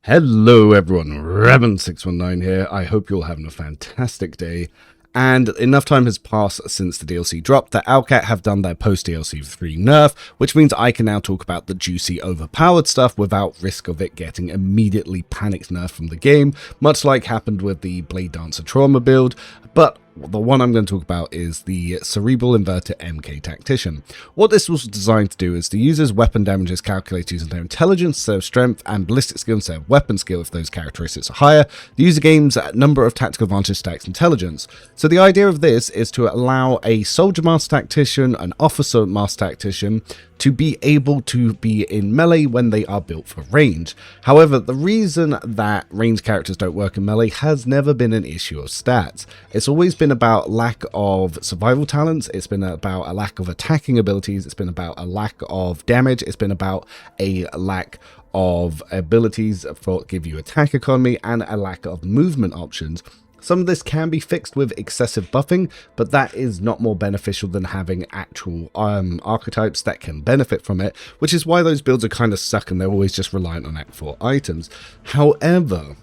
Hello everyone, Raven619 here. I hope you're having a fantastic day. And enough time has passed since the DLC dropped that Owlcat have done their post-DLC 3 nerf, which means I can now talk about the juicy overpowered stuff without risk of it getting immediately panicked nerfed from the game, much like happened with the Blade Dancer Trauma build. But the one I'm going to talk about is the Cerebral Inverter MK Tactician. What this was designed to do is the user's weapon damage is calculated using their intelligence instead of strength and ballistic skill instead of weapon skill if those characteristics are higher. The user gains a number of tactical advantage stacks intelligence. So the idea of this is to allow a Soldier Master Tactician, an Officer Master Tactician, to be able to be in melee when they are built for range. However, the reason that range characters don't work in melee has never been an issue of stats. It's always been about lack of survival talents, it's been about a lack of attacking abilities, it's been about a lack of damage, it's been about a lack of abilities for give you attack economy, and a lack of movement options. Some of this can be fixed with excessive buffing, but that is not more beneficial than having actual archetypes that can benefit from it, which is why those builds are kind of suck and they're always just reliant on Act 4 items. However,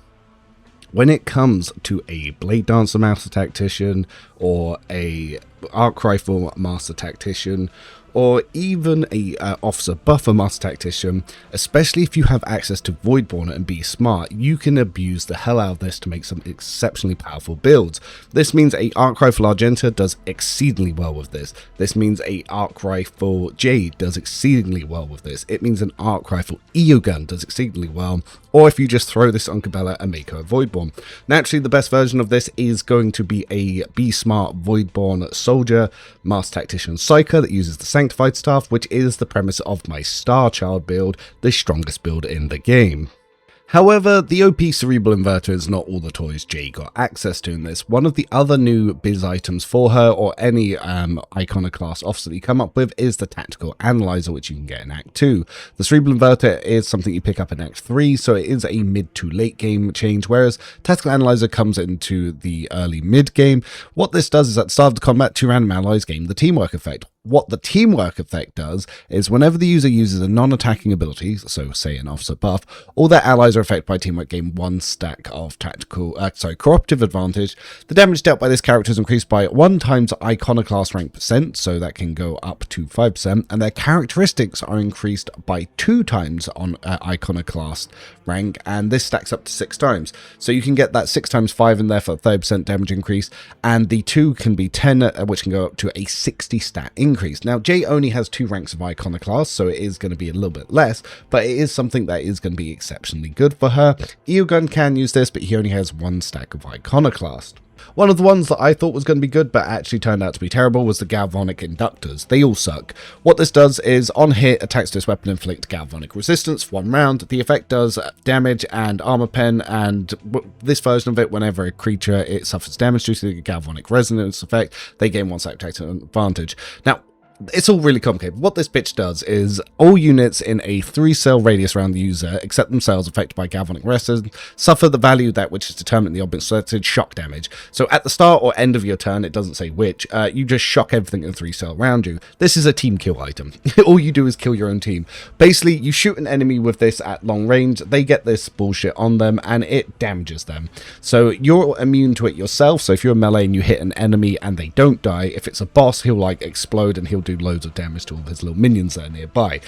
when it comes to a Blade Dancer Master Tactician, or a Arc Rifle Master Tactician, or even a Officer Buffer Master Tactician, especially if you have access to Voidborn and be smart, you can abuse the hell out of this to make some exceptionally powerful builds. This means a Arc Rifle Argenta does exceedingly well with this. This means a Arc Rifle Jae does exceedingly well with this. It means an Arc Rifle Eogun does exceedingly well, or if you just throw this on Cabela and make her a Voidborn. Naturally, the best version of this is going to be a Be Smart Voidborn Soldier Master Tactician Psyker that uses the Sanctified Staff, which is the premise of my Star Child build, the strongest build in the game. However, the OP Cerebral Inverter is not all the toys Jae got access to in this. One of the other new biz items for her, or any Iconoclast officer that you come up with, is the Tactical Analyzer, which you can get in Act 2. The Cerebral Inverter is something you pick up in Act 3, so it is a mid to late game change, whereas Tactical Analyzer comes into the early mid game. What this does is at the start of the combat, 2 random allies gain the teamwork effect. What the teamwork effect does is whenever the user uses a non-attacking ability, so say an officer buff, all their allies are affected by teamwork gain 1 stack of cooperative advantage. The damage dealt by this character is increased by 1 times Iconoclast rank percent, so that can go up to 5%, and their characteristics are increased by 2 times on Iconoclast rank, and this stacks up to 6 times. So you can get that 6 times 5 in there for a 30% damage increase, and the 2 can be 10, which can go up to a 60 stat increase. Now, Jae only has 2 ranks of Iconoclast, so it is going to be a little bit less, but it is something that is going to be exceptionally good for her. Eogun can use this, but he only has 1 stack of Iconoclast. One of the ones that I thought was going to be good but actually turned out to be terrible was the Galvanic Inductors. They all suck. What this does is, on hit, attacks to this weapon inflict Galvanic Resistance for 1 round. The effect does damage and armor pen, and this version of it, whenever a creature it suffers damage due to the Galvanic Resonance effect, they gain 1 stack tactical advantage. Now, it's all really complicated. What this bitch does is all units in a 3-cell radius around the user, except themselves affected by Galvanic Resonance, suffer the value that which is determined in the augment selected shock damage. So at the start or end of your turn, it doesn't say which, you just shock everything in the 3-cell around you. This is a team kill item. All you do is kill your own team. Basically, you shoot an enemy with this at long range, they get this bullshit on them, and it damages them. So you're immune to it yourself, so if you're a melee and you hit an enemy and they don't die, if it's a boss, he'll like explode and he'll do loads of damage to all of his little minions that are nearby.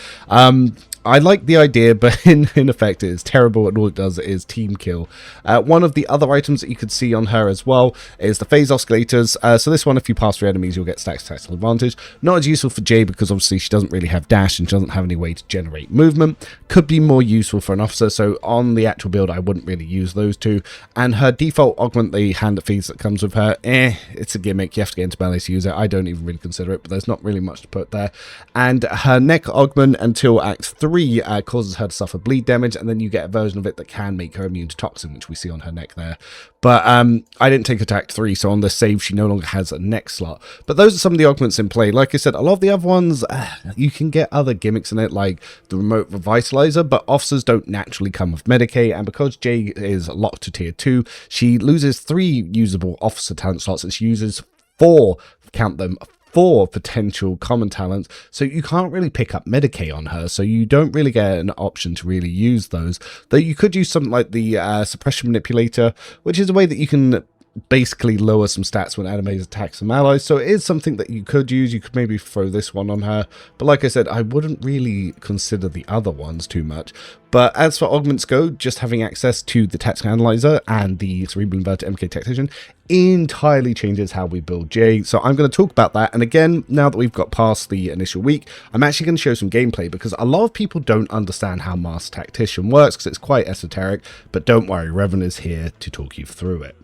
I like the idea, but in effect it is terrible, and all it does is team kill. One of the other items that you could see on her as well is the phase oscillators. So this one, if you pass through enemies, you'll get stacks tactical advantage. Not as useful for Jae because obviously she doesn't really have dash and she doesn't have any way to generate movement. Could be more useful for an officer, so on the actual build I wouldn't really use those 2. And her default augment, the hand that feeds that comes with her, it's a gimmick. You have to get into melee to use it. I don't even really consider it, but there's not really much to put there. And her neck augment until Act 3 causes her to suffer bleed damage, and then you get a version of it that can make her immune to toxin, which we see on her neck there. But I didn't take Attack 3, so on this save she no longer has a neck slot. But those are some of the augments in play. Like I said, a lot of the other ones, you can get other gimmicks in it, like the Remote Revitalizer, but officers don't naturally come with Medicae, and because Jae is locked to tier 2, she loses 3 usable officer talent slots, and she uses 4, count them, 4 potential common talents, so you can't really pick up Medicae on her, so you don't really get an option to really use those, though you could use something like the Suppression Manipulator, which is a way that you can basically lower some stats when enemies attack some allies, so it is something that you could use. You could maybe throw this one on her, but like I said, I wouldn't really consider the other ones too much. But as for augments go, just having access to the Tactical Analyzer and the Cerebral Inverted MK Tactician entirely changes how we build Jae, so I'm going to talk about that. And again, now that we've got past the initial week, I'm actually going to show some gameplay, because a lot of people don't understand how Master Tactician works, because it's quite esoteric, but don't worry, Revan is here to talk you through it.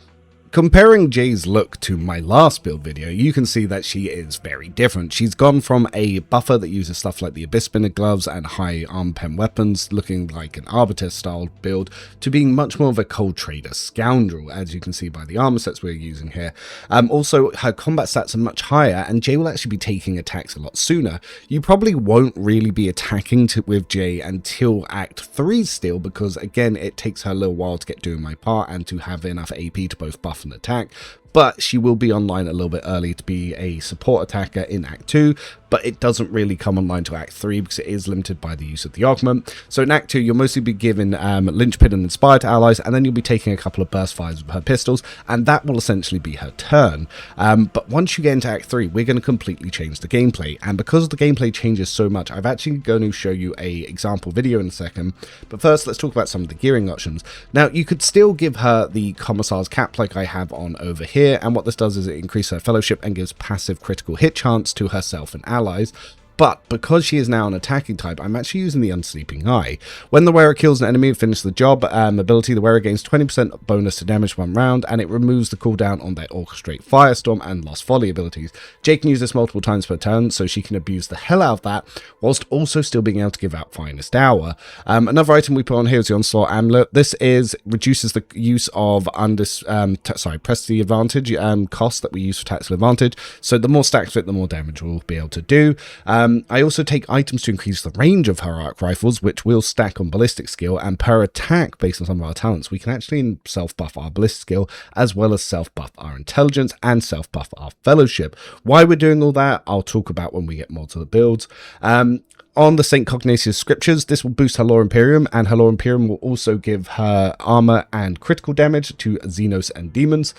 Comparing Jae's look to my last build video, you can see that she is very different. She's gone from a buffer that uses stuff like the Abyss Spinner gloves and high arm pen weapons, looking like an Arbiter style build, to being much more of a cold trader scoundrel, as you can see by the armor sets we're using here. Also, her combat stats are much higher, and Jae will actually be taking attacks a lot sooner. You probably won't really be attacking with Jae until Act 3 still, because again, it takes her a little while to get doing my part and to have enough AP to both buff and attack, but she will be online a little bit early to be a support attacker in Act 2, but it doesn't really come online to Act 3 because it is limited by the use of the augment. So in Act 2, you'll mostly be given Linchpin and Inspire to allies, and then you'll be taking a couple of burst fires with her pistols, and that will essentially be her turn. But once you get into Act 3, we're going to completely change the gameplay, and because the gameplay changes so much, I'm actually going to show you a example video in a second. But first, let's talk about some of the gearing options. Now, you could still give her the Commissar's Cap like I have on over here, and what this does is it increases her fellowship and gives passive critical hit chance to herself and allies. But because she is now an attacking type, I'm actually using the Unsleeping Eye. When the wearer kills an enemy and finishes the job ability, the wearer gains 20% bonus to damage 1 round, and it removes the cooldown on their Orchestrate, Firestorm, and Lost Volley abilities. Jae can use this multiple times per turn, so she can abuse the hell out of that, whilst also still being able to give out Finest Hour. Another item we put on here is the Onslaught Amulet. This reduces the use of press the advantage cost that we use for tactical advantage, so the more stacks fit, the more damage we'll be able to do. I also take items to increase the range of her arc rifles, which will stack on ballistic skill, and per attack, based on some of our talents, we can actually self-buff our ballistic skill, as well as self-buff our intelligence and self-buff our fellowship. Why we're doing all that, I'll talk about when we get more to the builds. On the St. Cognatius Scriptures, this will boost her Lore Imperium, and her Lore Imperium will also give her armor and critical damage to Xenos and demons.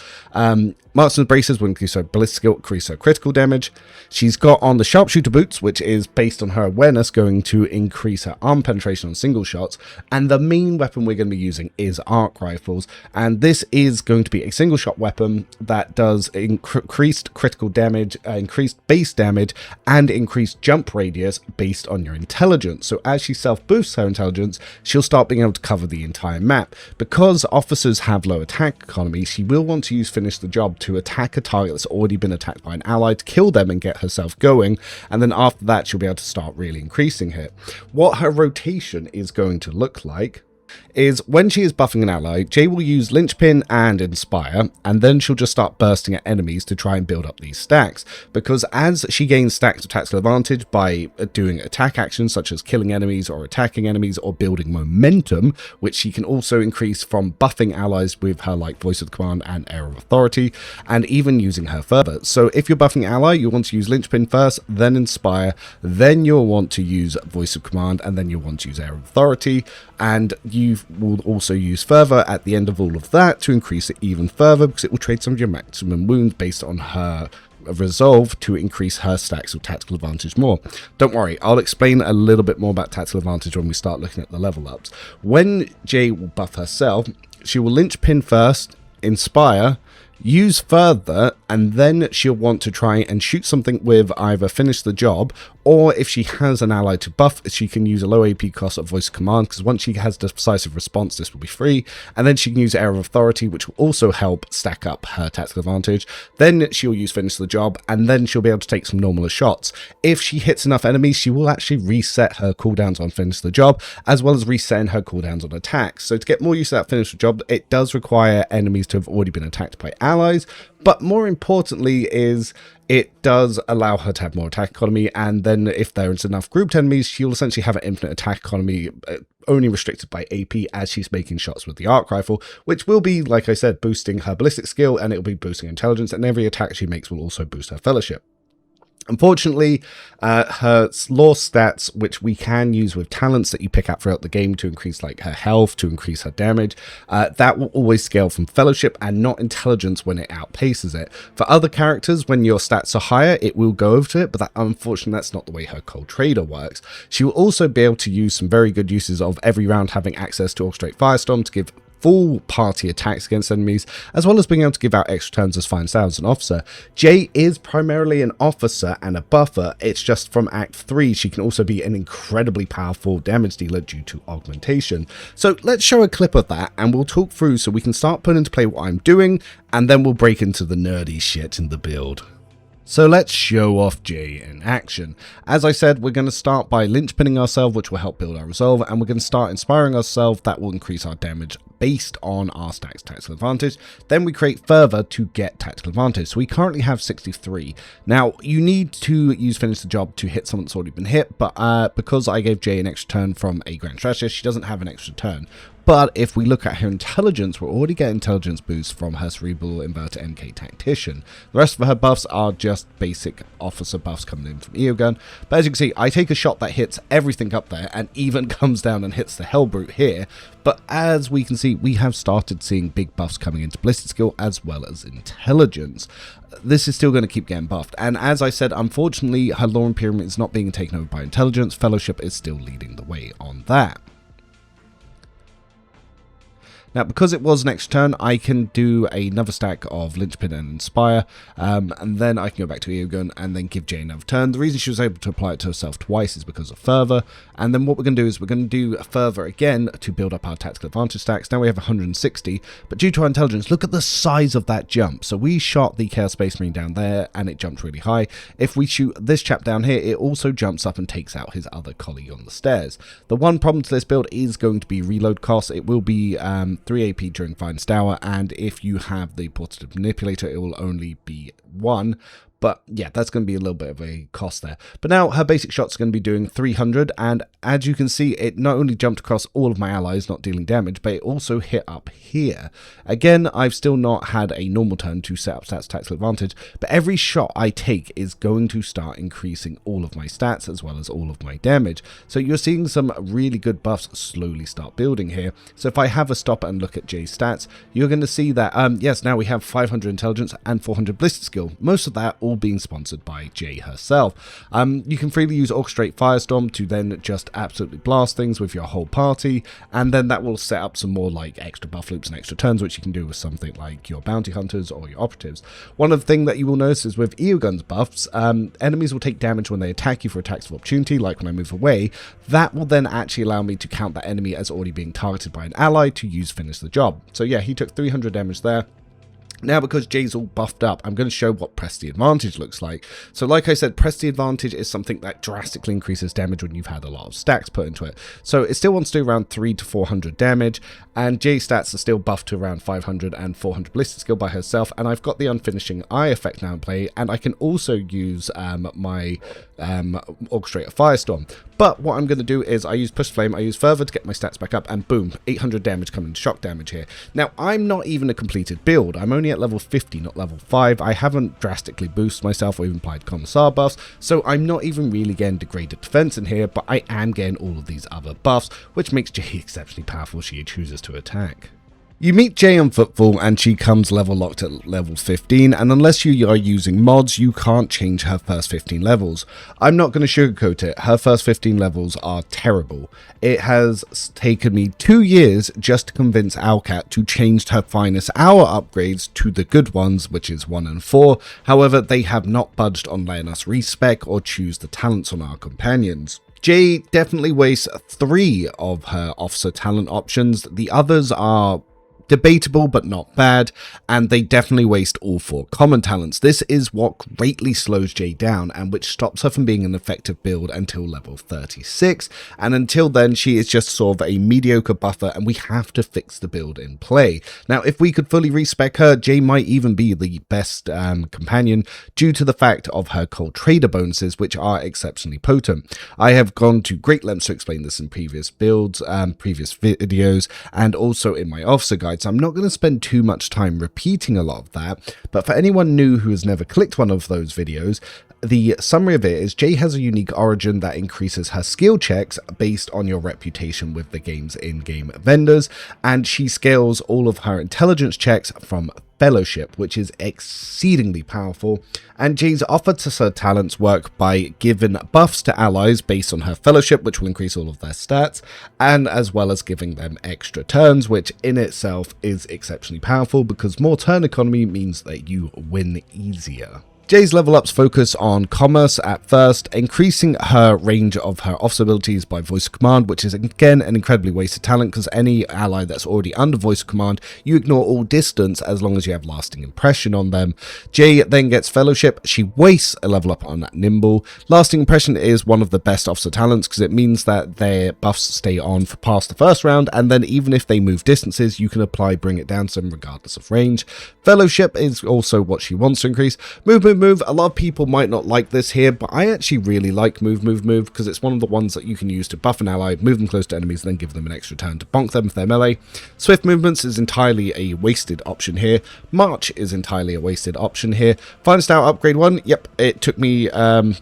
Marksman's Braces will increase her ballistic skill, increase her critical damage. She's got on the Sharpshooter Boots, which is based on her awareness, going to increase her arm penetration on single shots. And the main weapon we're going to be using is arc rifles, and this is going to be a single shot weapon that does increased critical damage, increased base damage, and increased jump radius based on your intelligence. So as she self-boosts her intelligence, she'll start being able to cover the entire map. Because officers have low attack economy, she will want to use Finish the Job to attack a target that's already been attacked by an ally to kill them and get herself going, and then after that she'll be able to start really increasing hit. What her rotation is going to look like is when she is buffing an ally, Jae will use Linchpin and Inspire, and then she'll just start bursting at enemies to try and build up these stacks, because as she gains stacks of tactical advantage by doing attack actions such as killing enemies or attacking enemies or building momentum, which she can also increase from buffing allies with her like Voice of the Command and Air of Authority, and even using her further. So if you're buffing ally, you want to use Linchpin first, then Inspire, then you'll want to use Voice of Command, and then you'll want to use Air of Authority, and you will also use Fervor at the end of all of that to increase it even further, because it will trade some of your maximum wounds based on her resolve to increase her stacks of tactical advantage more. Don't worry, I'll explain a little bit more about tactical advantage when we start looking at the level ups. When Jae will buff herself, she will Linchpin first, Inspire, use Further, and then she'll want to try and shoot something with either Finish the Job, or if she has an ally to buff, she can use a low AP cost of Voice of Command, because once she has Decisive Response, this will be free, and then she can use Air of Authority, which will also help stack up her tactical advantage. Then she'll use Finish the Job, and then she'll be able to take some normaler shots. If she hits enough enemies, she will actually reset her cooldowns on Finish the Job, as well as resetting her cooldowns on attacks. So to get more use of that Finish the Job, it does require enemies to have already been attacked by allies, but more importantly is it does allow her to have more attack economy, and then if there is enough grouped enemies, she'll essentially have an infinite attack economy, only restricted by AP as she's making shots with the arc rifle, which will be, like I said, boosting her ballistic skill, and it'll be boosting intelligence, and every attack she makes will also boost her fellowship. Unfortunately, her law stats, which we can use with talents that you pick up throughout the game to increase like her health, to increase her damage, that will always scale from fellowship and not intelligence when it outpaces it. For other characters, when your stats are higher, it will go over to it, but unfortunately that's not the way her cold trader works. She will also be able to use some very good uses of every round having access to Orchestrate Firestorm to give full party attacks against enemies, as well as being able to give out extra turns as fine style as an officer. Jae is primarily an officer and a buffer. It's just from Act 3 she can also be an incredibly powerful damage dealer due to augmentation. So let's show a clip of that and we'll talk through so we can start putting into play what I'm doing, and then we'll break into the nerdy shit in the build. So let's show off Jae in action. As I said, we're going to start by linchpinning ourselves, which will help build our resolve, and we're going to start inspiring ourselves. That will increase our damage based on our stacks tactical advantage. Then we create further to get tactical advantage. So we currently have 63. Now, you need to use finish the job to hit someone that's already been hit, but because I gave Jae an extra turn from a Grand Strategist, she doesn't have an extra turn. But if we look at her intelligence, we're already getting intelligence boost from her Cerebral Inverter MK Tactician. The rest of her buffs are just basic officer buffs coming in from Eogun. But as you can see, I take a shot that hits everything up there and even comes down and hits the Hellbrute here. But as we can see, we have started seeing big buffs coming into Ballistic Skill as well as intelligence. This is still going to keep getting buffed. And as I said, unfortunately, her Law and Pyramid is not being taken over by intelligence. Fellowship is still leading the way on that. Now, because it was next turn, I can do another stack of Linchpin and Inspire, and then I can go back to Eogun and then give Jae another turn. The reason she was able to apply it to herself twice is because of Fervor, and then what we're going to do is we're going to do Fervor again to build up our tactical advantage stacks. Now we have 160, but due to our intelligence, look at the size of that jump. So we shot the Chaos Space Marine down there, and it jumped really high. If we shoot this chap down here, it also jumps up and takes out his other colleague on the stairs. The one problem to this build is going to be reload costs. It will be 3 AP during Finest Hour, and if you have the Portative Manipulator, it will only be 1. But yeah, that's going to be a little bit of a cost there. But now her basic shots are going to be doing 300, and as you can see, it not only jumped across all of my allies, not dealing damage, but it also hit up here. Again, I've still not had a normal turn to set up stats tactical advantage, but every shot I take is going to start increasing all of my stats as well as all of my damage. So you're seeing some really good buffs slowly start building here. So if I have a stop and look at Jae's stats, you're going to see that, yes, now we have 500 intelligence and 400 ballistic skill. Most of that all being sponsored by Jae herself. You can freely use Orchestrate Firestorm to then just absolutely blast things with your whole party, and then that will set up some more like extra buff loops and extra turns, which you can do with something like your bounty hunters or your operatives. One of the things that you will notice is with Eogun's buffs, enemies will take damage when they attack you for attacks of opportunity, like when I move away. That will then actually allow me to count that enemy as already being targeted by an ally to use finish the job. So yeah, he took 300 damage there. Now, because Jae's all buffed up, I'm going to show what Press the Advantage looks like. So like I said, Press the Advantage is something that drastically increases damage when you've had a lot of stacks put into it. So it still wants to do around 300 to 400 damage, and Jae's stats are still buffed to around 500 and 400 ballistic skill by herself, and I've got the Unfinishing Eye effect now in play, and I can also use my Orchestrator Firestorm. But what I'm going to do is I use Push Flame, I use Fervor to get my stats back up, and boom, 800 damage coming to shock damage here. Now, I'm not even a completed build. I'm only at level 50, not level 5. I haven't drastically boosted myself or even applied Commissar buffs, so I'm not even really getting degraded defense in here, but I am getting all of these other buffs, which makes Jae exceptionally powerful if she chooses to attack. You meet Jae on Footfall and she comes level locked at level 15, and unless you are using mods, you can't change her first 15 levels. I'm not going to sugarcoat it, her first 15 levels are terrible. It has taken me 2 years just to convince Owlcat to change her Finest Hour upgrades to the good ones, which is 1 and 4. However, they have not budged on letting us respec or choose the talents on our companions. Jae definitely wastes 3 of her officer talent options. The others are debatable but not bad, and they definitely waste all 4 common talents. This is what greatly slows Jae down and which stops her from being an effective build until level 36, and until then she is just sort of a mediocre buffer, and we have to fix the build in play. Now, if we could fully respec her, Jae might even be the best companion due to the fact of her cold trader bonuses, which are exceptionally potent. I have gone to great lengths to explain this in previous builds, previous videos, and also in my officer guide. So I'm not going to spend too much time repeating a lot of that, but for anyone new who has never clicked one of those videos, the summary of it is Jae has a unique origin that increases her skill checks based on your reputation with the game's in-game vendors, and she scales all of her intelligence checks from Fellowship, which is exceedingly powerful. And Jae's offered to her talents work by giving buffs to allies based on her Fellowship, which will increase all of their stats, and as well as giving them extra turns, which in itself is exceptionally powerful because more turn economy means that you win easier. Jae's level ups focus on commerce at first, increasing her range of her officer abilities by voice of command, which is again an incredibly wasted talent because any ally that's already under voice of command, you ignore all distance as long as you have lasting impression on them. Jae then gets fellowship. She wastes a level up on nimble. Lasting impression is one of the best officer talents because it means that their buffs stay on for past the first round, and then even if they move distances, you can apply bring it down to them regardless of range. Fellowship is also what she wants to increase. Move. A lot of people might not like this here, but I actually really like move because it's one of the ones that you can use to buff an ally, move them close to enemies, and then give them an extra turn to bonk them if they're melee. Swift movements is entirely a wasted option here. March is entirely a wasted option here. Finest Hour upgrade 1, yep, it took me,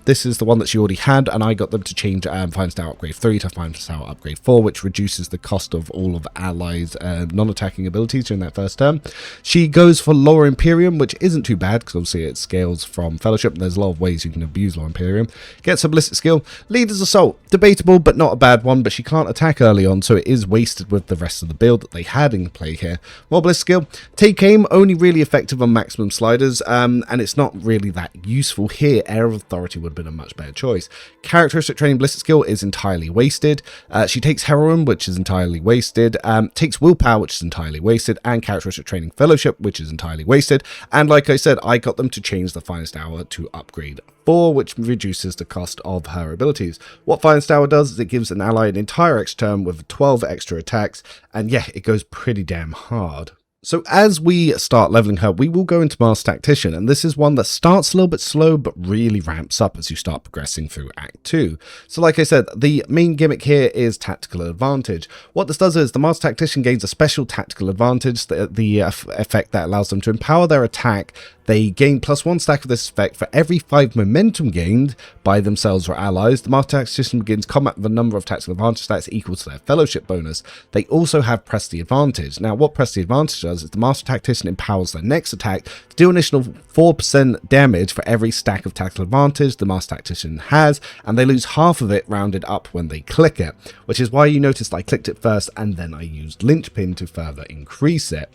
this is the one that she already had, and I got them to change Finest Hour upgrade 3 to Finest Hour upgrade 4, which reduces the cost of all of allies' non-attacking abilities during that first turn. She goes for Lower Imperium, which isn't too bad because obviously it scales from Fellowship, and there's a lot of ways you can abuse Lower Imperium. Gets a ballistic skill. Leader's Assault, debatable but not a bad one, but she can't attack early on, so it is wasted with the rest of the build that they had in play here. More ballistic skill. Take aim, only really effective on maximum sliders, and it's not really that useful here. Air of Authority would have been a much better choice. Characteristic training ballistic skill is entirely wasted. She takes Heroin, which is entirely wasted. Takes Willpower, which is entirely wasted, and characteristic training Fellowship, which is entirely wasted. And like I said, I got them to change the Finest Hour to upgrade 4, which reduces the cost of her abilities. What Finest Hour does is it gives an ally an entire extra turn with 12 extra attacks, and yeah, it goes pretty damn hard. So as we start leveling her, we will go into Master Tactician, and this is one that starts a little bit slow, but really ramps up as you start progressing through Act 2. So like I said, the main gimmick here is Tactical Advantage. What this does is the Master Tactician gains a special Tactical Advantage, the effect that allows them to empower their attack. They gain +1 stack of this effect for every 5 momentum gained by themselves or allies. The Master Tactician begins combat with a number of tactical advantage stats equal to their Fellowship bonus. They also have Press the Advantage. Now, what Press the Advantage does is the Master Tactician empowers their next attack to do an additional 4% damage for every stack of tactical advantage the Master Tactician has, and they lose half of it rounded up when they click it, which is why you noticed I clicked it first and then I used Linchpin to further increase it.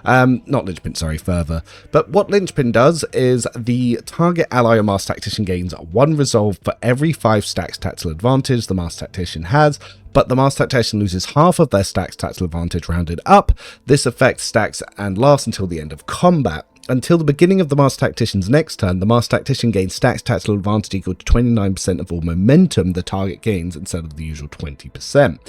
Not Linchpin, sorry, further. But what Linchpin does is the target ally or Master Tactician gains 1 resolve for every 5 stacks tactical advantage the Master Tactician has, but the Master Tactician loses half of their stacks tactical advantage rounded up. This effect stacks and lasts until the end of combat. Until the beginning of the Master Tactician's next turn, the Master Tactician gains stacks tactical advantage equal to 29% of all momentum the target gains instead of the usual 20%.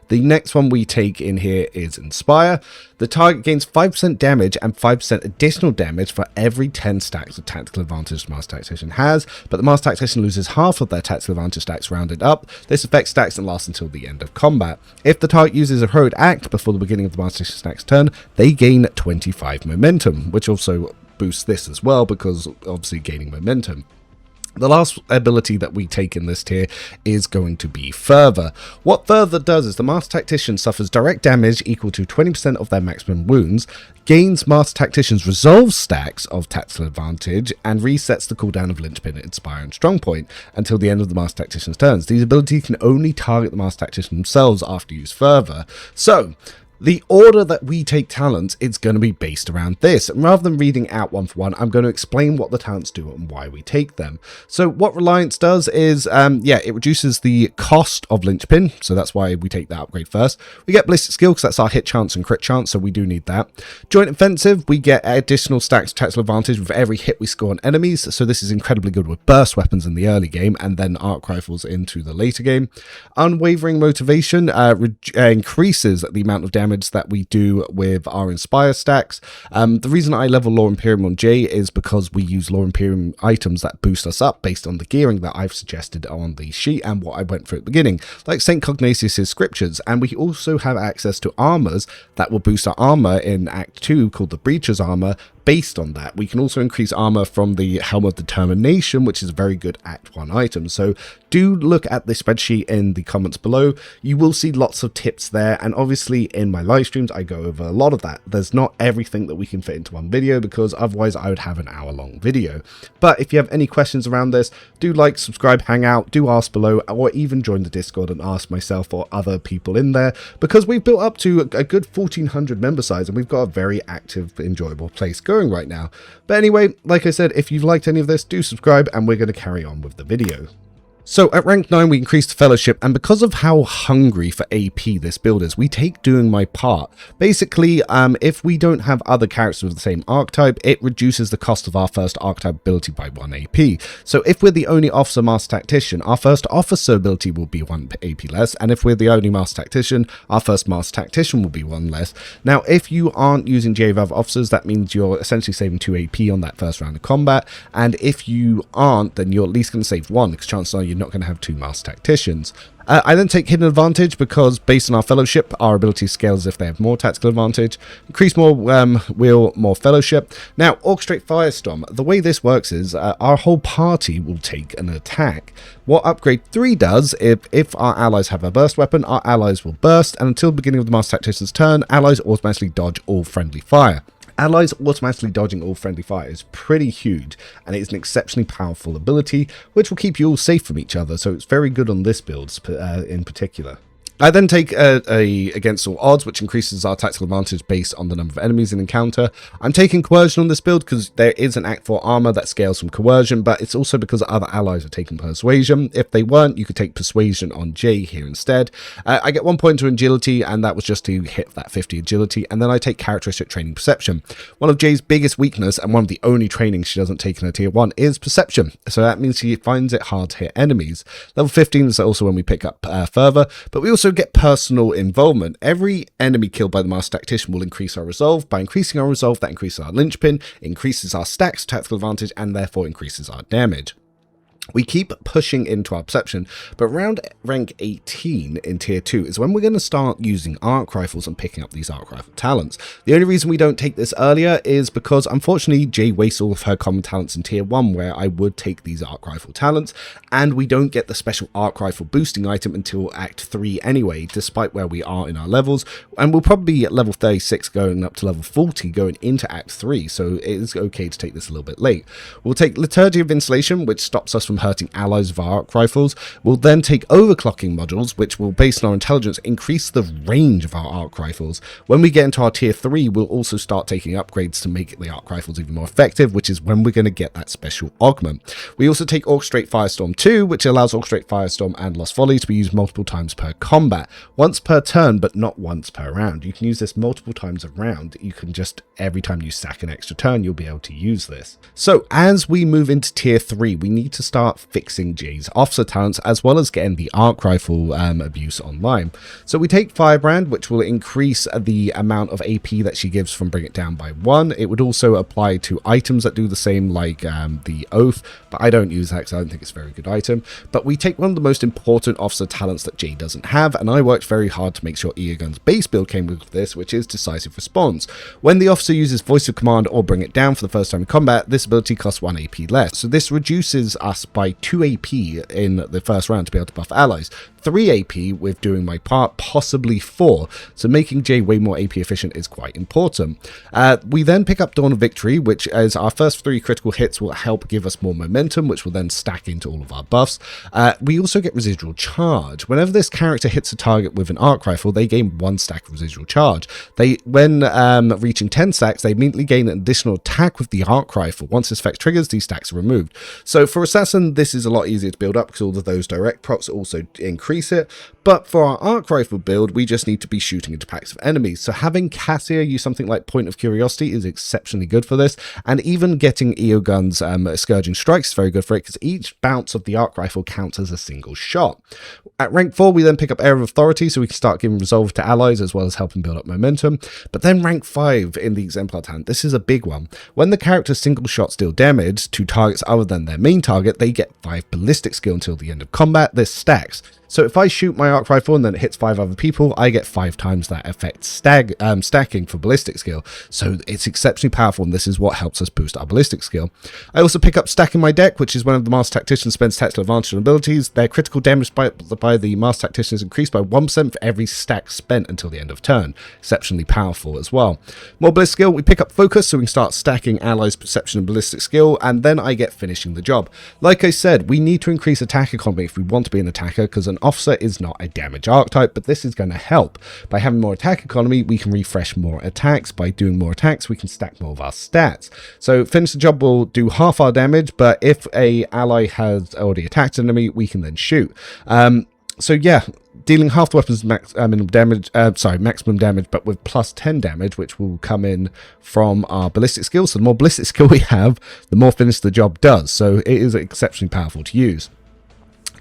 The next one we take in here is Inspire. The target gains 5% damage and 5% additional damage for every 10 stacks of tactical advantage the Master Tactician has, but the Master Tactician loses half of their tactical advantage stacks rounded up. This effect stacks and lasts until the end of combat. If the target uses a heroic act before the beginning of the Master Tactician's next turn, they gain 25 momentum, which also boosts this as well because obviously gaining momentum. The last ability that we take in this tier is going to be Fervor. What Fervor does is the Master Tactician suffers direct damage equal to 20% of their maximum wounds, gains Master Tactician's resolve stacks of tactical advantage, and resets the cooldown of Linchpin, Inspire, and Strongpoint until the end of the Master Tactician's turns. These abilities can only target the Master Tactician themselves after you use Fervor. So, the order that we take talents is going to be based around this. And rather than reading out one for one, I'm going to explain what the talents do and why we take them. So what Reliance does is, it reduces the cost of Linchpin. So that's why we take that upgrade first. We get Ballistic Skill because that's our hit chance and crit chance. So we do need that. Joint Offensive, we get additional stacks of tactical advantage with every hit we score on enemies. So this is incredibly good with burst weapons in the early game and then arc rifles into the later game. Unwavering Motivation increases the amount of damage damage that we do with our Inspire stacks. The reason I level Law Imperium on Jae is because we use Law Imperium items that boost us up based on the gearing that I've suggested on the sheet and what I went through at the beginning, like St. Cognatius's scriptures. And we also have access to armors that will boost our armor in Act 2 called the Breacher's Armor. Based on that, we can also increase armor from the Helm of Determination, which is a very good Act 1 item. So do look at the spreadsheet in the comments below. You will see lots of tips there, and obviously in my live streams I go over a lot of that. There's not everything that we can fit into one video, because otherwise I would have an hour-long video. But if you have any questions around this, do like, subscribe, hang out, do ask below, or even join the Discord and ask myself or other people in there, because we've built up to a good 1,400 member size, and we've got a very active, enjoyable place going right now. But anyway, like I said, if you've liked any of this, do subscribe, and we're going to carry on with the video. So at rank 9 we increased fellowship, and because of how hungry for AP this build is, we take doing my part. Basically, if we don't have other characters with the same archetype, it reduces the cost of our first archetype ability by 1 AP. So if we're the only officer master tactician, our first officer ability will be 1 AP less, and if we're the only master tactician, our first master tactician will be 1 less. Now if you aren't using Jae with other officers, that means you're essentially saving 2 AP on that first round of combat, and if you aren't, then you're at least going to save 1, because chances are you're not going to have 2 master tacticians. I then take hidden advantage, because based on our fellowship, our ability scales if they have more tactical advantage. Increase more wheel, more fellowship. Now, orchestrate firestorm. The way this works is our whole party will take an attack. What upgrade 3 does, if our allies have a burst weapon, our allies will burst, and until the beginning of the master tactician's turn, allies automatically dodge all friendly fire. Allies automatically dodging all friendly fire is pretty huge, and it is an exceptionally powerful ability which will keep you all safe from each other, so it's very good on this build in particular. I then take against all odds, which increases our tactical advantage based on the number of enemies in encounter. I'm taking coercion on this build because there is an Act 4 armor that scales from coercion, but it's also because other allies are taking persuasion. If they weren't, you could take persuasion on Jae here instead. I get 1 point to agility, and that was just to hit that 50 agility, and then I take characteristic training perception. One of Jae's biggest weakness, and one of the only trainings she doesn't take in her tier 1, is perception, so that means she finds it hard to hit enemies. Level 15 is also when we pick up further, but we also get personal involvement. Every enemy killed by the master tactician will increase our resolve. By increasing our resolve, that increases our linchpin, increases our stacks tactical advantage, and therefore increases our damage. We keep pushing into our perception, but around rank 18 in tier 2 is when we're going to start using arc rifles and picking up these arc rifle talents. The only reason we don't take this earlier is because unfortunately Jae wastes all of her common talents in tier 1, where I would take these arc rifle talents, and we don't get the special arc rifle boosting item until Act 3 anyway, despite where we are in our levels, and we'll probably be at level 36 going up to level 40 going into Act 3, so it is okay to take this a little bit late. We'll take Liturgy of Insulation, which stops us from hurting allies of our arc rifles. We'll then take overclocking modules, which will, based on our intelligence, increase the range of our arc rifles. When we get into our tier 3, we'll also start taking upgrades to make the arc rifles even more effective, which is when we're going to get that special augment. We also take Orchestrate Firestorm 2, which allows Orchestrate Firestorm and Lost Volley to be used multiple times per combat. Once per turn, but not once per round. You can use this multiple times a round. You can just, every time you stack an extra turn, you'll be able to use this. So as we move into tier 3, we need to start fixing Jae's officer talents, as well as getting the arc rifle abuse online. So we take Firebrand, which will increase the amount of AP that she gives from Bring It Down by 1. It would also apply to items that do the same, like the Oath, but I don't use that because I don't think it's a very good item. But we take one of the most important officer talents that Jae doesn't have, and I worked very hard to make sure Eogun's base build came with this, which is Decisive Response. When the officer uses Voice of Command or Bring It Down for the first time in combat, this ability costs 1 AP less. So this reduces us by 2 AP in the first round to be able to buff allies, 3 AP with doing my part, possibly 4, so making Jae way more AP efficient is quite important. We then pick up Dawn of Victory, which as our first 3 critical hits will help give us more momentum, which will then stack into all of our buffs. We also get Residual Charge. Whenever this character hits a target with an arc rifle, they gain 1 stack of Residual Charge. When reaching 10 stacks, they immediately gain an additional attack with the arc rifle. Once this effect triggers, these stacks are removed. So for Assassin, this is a lot easier to build up because all of those direct procs also increase it, but for our arc rifle build, we just need to be shooting into packs of enemies. So having Cassia use something like Point of Curiosity is exceptionally good for this, and even getting Eogun's Scourging Strikes is very good for it, because each bounce of the arc rifle counts as a single shot. At rank 4, we then pick up Air of Authority, so we can start giving resolve to allies as well as helping build up momentum. But then rank 5 in the Exemplar talent, this is a big one. When the character single shots deal damage to targets other than their main target, they get 5 ballistic skill until the end of combat. This stacks. So if I shoot my arc rifle and then it hits 5 other people, I get 5 times that effect stacking for ballistic skill. So it's exceptionally powerful, and this is what helps us boost our ballistic skill. I also pick up Stack in my deck, which is one of the Master Tactician spends tactical advantage on abilities. Their critical damage by the Master Tactician is increased by 1% for every stack spent until the end of turn. Exceptionally powerful as well. More ballistic skill, we pick up Focus, so we can start stacking allies' perception and ballistic skill, and then I get finishing the job. Like I said, we need to increase attack economy if we want to be an attacker, because an officer is not a damage archetype, but this is going to help. By having more attack economy, we can refresh more attacks. By doing more attacks, we can stack more of our stats. So finish the job will do half our damage, but if a ally has already attacked an enemy, we can then shoot. So yeah, dealing half the weapon's maximum damage, but with plus 10 damage, which will come in from our ballistic skill. So the more ballistic skill we have, the more finish the job does. So it is exceptionally powerful to use.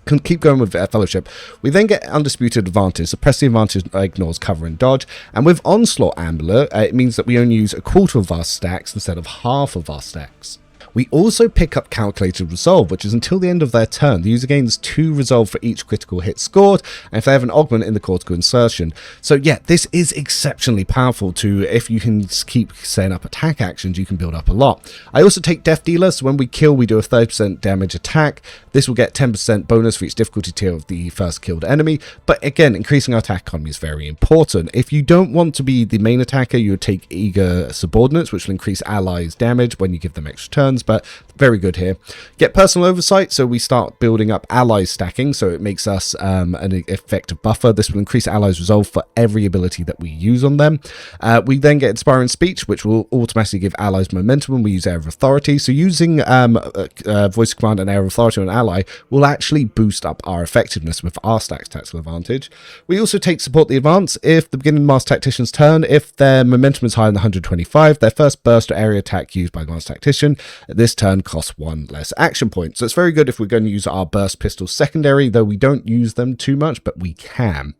Can keep going with Fellowship. We then get Undisputed Advantage. Suppress the advantage ignores cover and dodge. And with Onslaught Ambler, it means that we only use a quarter of our stacks instead of half of our stacks. We also pick up Calculated Resolve, which is until the end of their turn. The user gains 2 resolve for each critical hit scored, and if they have an augment in the cortical insertion. So yeah, this is exceptionally powerful too. If you can keep setting up attack actions, you can build up a lot. I also take Death Dealer, so when we kill, we do a 30% damage attack. This will get 10% bonus for each difficulty tier of the first killed enemy, but again, increasing our attack economy is very important. If you don't want to be the main attacker, you would take Eager Subordinates, which will increase allies' damage when you give them extra turns, but very good here. Get Personal Oversight, so we start building up allies stacking, so it makes us an effective buffer. This will increase allies' resolve for every ability that we use on them. We then get Inspiring Speech, which will automatically give allies momentum when we use Air of Authority. So using Voice of Command and Air of Authority on an ally will actually boost up our effectiveness with our stacks tactical advantage. We also take Support the Advance. If the beginning Master Tactician's turn, if their momentum is higher than 125, their first burst or area attack used by the Master Tactician this turn costs 1 less action point. So it's very good if we're going to use our burst pistols secondary, though we don't use them too much, but we can.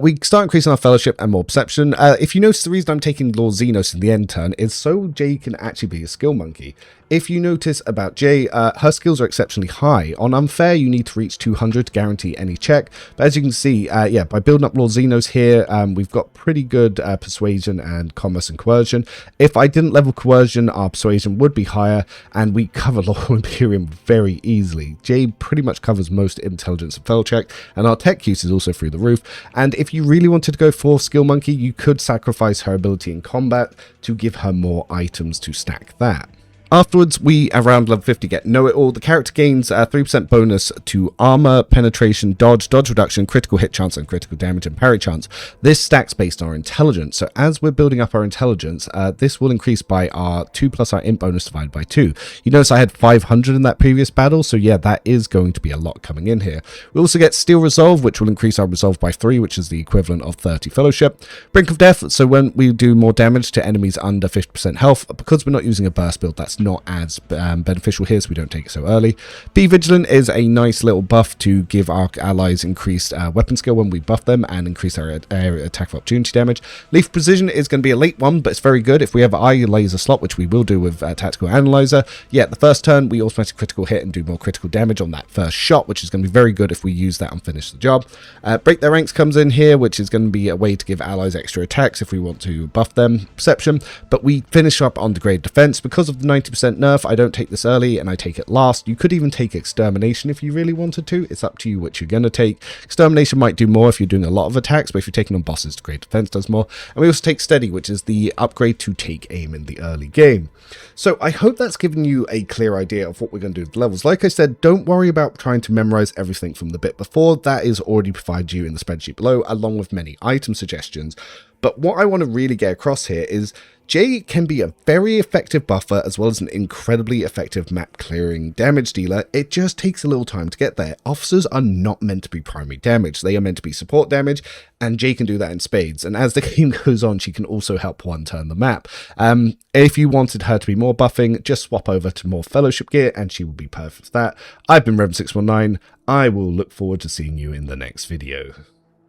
We start increasing our Fellowship and more Perception. If you notice, the reason I'm taking Lord Xenos in the end turn is so Jae can actually be a skill monkey. If you notice about Jae, her skills are exceptionally high. On Unfair, you need to reach 200 to guarantee any check. But as you can see, yeah, by building up Lord Xenos here, we've got pretty good Persuasion and Commerce and Coercion. If I didn't level Coercion, our Persuasion would be higher, and we cover Loyal Imperium very easily. Jae pretty much covers most Intelligence and Fel check, and our tech use is also through the roof. And if you really wanted to go for Skill Monkey, you could sacrifice her ability in combat to give her more items to stack that. Afterwards, we, around level 50, get Know-It-All. The character gains 3% bonus to armor, penetration, dodge reduction, critical hit chance, and critical damage and parry chance. This stacks based on our intelligence. So as we're building up our intelligence, this will increase by our 2 plus our int bonus divided by 2. You notice I had 500 in that previous battle, so yeah, that is going to be a lot coming in here. We also get Steel Resolve, which will increase our resolve by 3, which is the equivalent of 30 Fellowship. Brink of Death, so when we do more damage to enemies under 50% health, because we're not using a burst build, that's not as beneficial here, so we don't take it so early. Be Vigilant is a nice little buff to give our allies increased weapon skill when we buff them and increase our attack of opportunity damage. Leaf Precision is going to be a late one, but it's very good if we have eye laser slot, which we will do with Tactical Analyzer. Yeah, the first turn we automatically critical hit and do more critical damage on that first shot, which is going to be very good if we use that and finish the job. Break Their Ranks comes in here, which is going to be a way to give allies extra attacks if we want to buff them. Perception, but we finish up on Degraded Defense. Because of the 90% nerf, I don't take this early and I take it last. You could even take Extermination if you really wanted to. It's up to you which you're going to take. Extermination might do more if you're doing a lot of attacks, but if you're taking on bosses, Degraded Defense does more. And we also take Steady, which is the upgrade to take aim in the early game. So I hope that's given you a clear idea of what we're going to do with the levels. Like I said, don't worry about trying to memorize everything from the bit before. That is already provided you in the spreadsheet below, along with many item suggestions. But what I want to really get across here is Jae can be a very effective buffer as well as an incredibly effective map clearing damage dealer. It just takes a little time to get there. Officers are not meant to be primary damage. They are meant to be support damage, and Jae can do that in spades. And as the game goes on, she can also help one turn the map. If you wanted her to be more buffing, just swap over to more fellowship gear and she will be perfect for that. I've been Rebel619. I will look forward to seeing you in the next video.